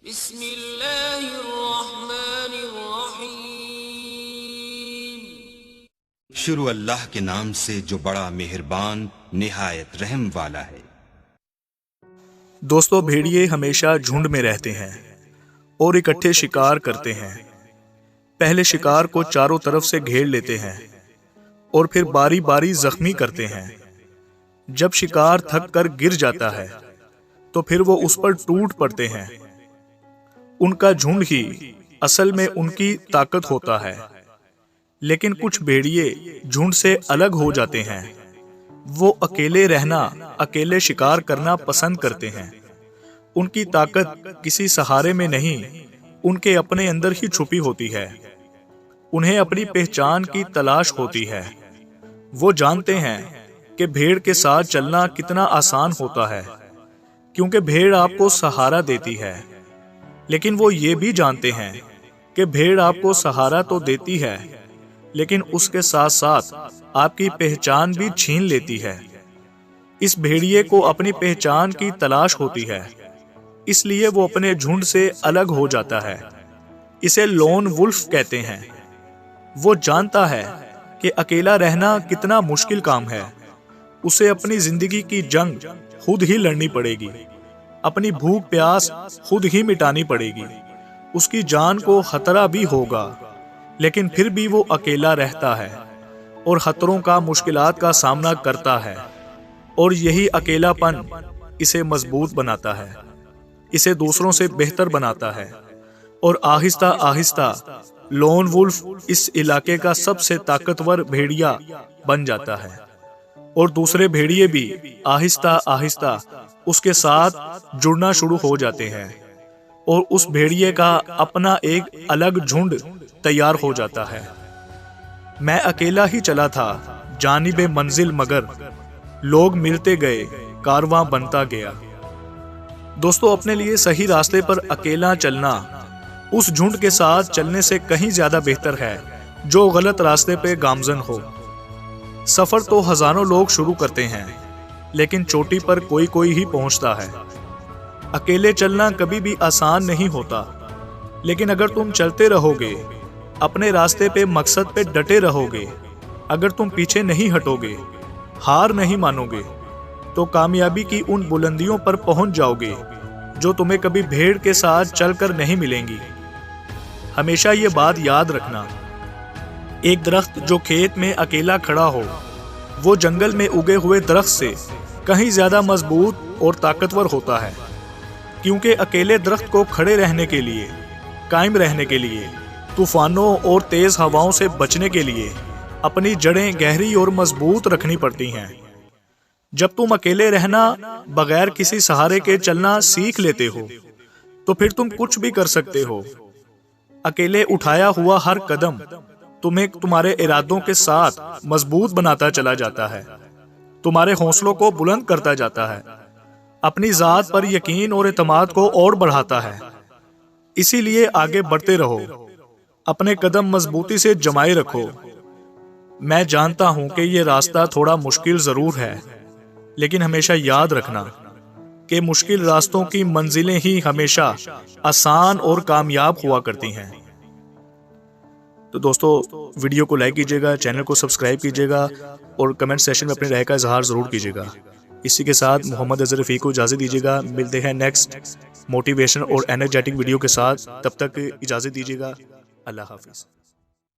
بسم اللہ الرحمن الرحیم۔ شروع اللہ کے نام سے جو بڑا مہربان نہایت رحم والا ہے۔ دوستو، بھیڑیے ہمیشہ جھنڈ میں رہتے ہیں اور اکٹھے شکار کرتے ہیں۔ پہلے شکار کو چاروں طرف سے گھیر لیتے ہیں اور پھر باری باری زخمی کرتے ہیں۔ جب شکار تھک کر گر جاتا ہے تو پھر وہ اس پر ٹوٹ پڑتے ہیں۔ ان کا جھنڈ ہی اصل میں ان کی طاقت ہوتا ہے، لیکن کچھ بھیڑیے جھنڈ سے الگ ہو جاتے ہیں۔ وہ اکیلے رہنا، اکیلے شکار کرنا پسند کرتے ہیں۔ ان کی طاقت کسی سہارے میں نہیں، ان کے اپنے اندر ہی چھپی ہوتی ہے۔ انہیں اپنی پہچان کی تلاش ہوتی ہے۔ وہ جانتے ہیں کہ بھیڑ کے ساتھ چلنا کتنا آسان ہوتا ہے، کیونکہ بھیڑ آپ کو سہارا دیتی ہے۔ لیکن وہ یہ بھی جانتے ہیں کہ بھیڑ آپ کو سہارا تو دیتی ہے، لیکن اس کے ساتھ ساتھ آپ کی پہچان بھی چھین لیتی ہے۔ اس بھیڑیے کو اپنی پہچان کی تلاش ہوتی ہے، اس لیے وہ اپنے جھنڈ سے الگ ہو جاتا ہے۔ اسے لون وولف کہتے ہیں۔ وہ جانتا ہے کہ اکیلا رہنا کتنا مشکل کام ہے۔ اسے اپنی زندگی کی جنگ خود ہی لڑنی پڑے گی، اپنی بھوک پیاس خود ہی مٹانی پڑے گی۔ اس کی جان کو خطرہ بھی ہوگا، لیکن پھر بھی وہ اکیلا رہتا ہے اور خطروں کا، مشکلات کا سامنا کرتا ہے، اور یہی اکیلا پن اسے مضبوط بناتا ہے، اسے دوسروں سے بہتر بناتا ہے، اور آہستہ آہستہ لون وولف اس علاقے کا سب سے طاقتور بھیڑیا بن جاتا ہے، اور دوسرے بھیڑیے بھی آہستہ آہستہ اس کے ساتھ جڑنا شروع ہو جاتے ہیں، اور اس بھیڑیے کا اپنا ایک الگ جھنڈ تیار ہو جاتا ہے۔ میں اکیلا ہی چلا تھا جانب منزل، مگر لوگ ملتے گئے، کارواں بنتا گیا۔ دوستو، اپنے لیے صحیح راستے پر اکیلا چلنا اس جھنڈ کے ساتھ چلنے سے کہیں زیادہ بہتر ہے جو غلط راستے پہ گامزن ہو۔ سفر تو ہزاروں لوگ شروع کرتے ہیں، لیکن چوٹی پر کوئی کوئی ہی پہنچتا ہے۔ اکیلے چلنا کبھی بھی آسان نہیں ہوتا، لیکن اگر تم چلتے رہو گے، اپنے راستے پہ، مقصد پہ ڈٹے رہو گے، اگر تم پیچھے نہیں ہٹو گے، ہار نہیں مانو گے، تو کامیابی کی ان بلندیوں پر پہنچ جاؤ گے جو تمہیں کبھی بھیڑ کے ساتھ چل کر نہیں ملیں گی۔ ہمیشہ یہ بات یاد رکھنا، ایک درخت جو کھیت میں اکیلا کھڑا ہو، وہ جنگل میں اگے ہوئے درخت سے کہیں زیادہ مضبوط اور طاقتور ہوتا ہے، کیونکہ اکیلے درخت کو کھڑے رہنے کے لیے، قائم رہنے کے لیے، طوفانوں اور تیز ہواؤں سے بچنے کے لیے اپنی جڑیں گہری اور مضبوط رکھنی پڑتی ہیں۔ جب تم اکیلے رہنا، بغیر کسی سہارے کے چلنا سیکھ لیتے ہو، تو پھر تم کچھ بھی کر سکتے ہو۔ اکیلے اٹھایا ہوا ہر قدم تمہیں تمہارے ارادوں کے ساتھ مضبوط بناتا چلا جاتا ہے، تمہارے حوصلوں کو بلند کرتا جاتا ہے، اپنی ذات پر یقین اور اعتماد کو اور بڑھاتا ہے۔ اسی لیے آگے بڑھتے رہو، اپنے قدم مضبوطی سے جمائے رکھو۔ میں جانتا ہوں کہ یہ راستہ تھوڑا مشکل ضرور ہے، لیکن ہمیشہ یاد رکھنا کہ مشکل راستوں کی منزلیں ہی ہمیشہ آسان اور کامیاب ہوا کرتی ہیں۔ تو دوستو، ویڈیو کو لائک کیجیے گا، چینل کو سبسکرائب کیجیے گا، اور کمنٹ سیشن میں اپنی رائے کا اظہار ضرور کیجیے گا۔ اسی کے ساتھ محمد اظہر رفیق کو اجازت دیجیے گا۔ ملتے ہیں نیکسٹ موٹیویشن اور انرجیٹک ویڈیو کے ساتھ، تب تک اجازت دیجیے گا۔ اللہ حافظ۔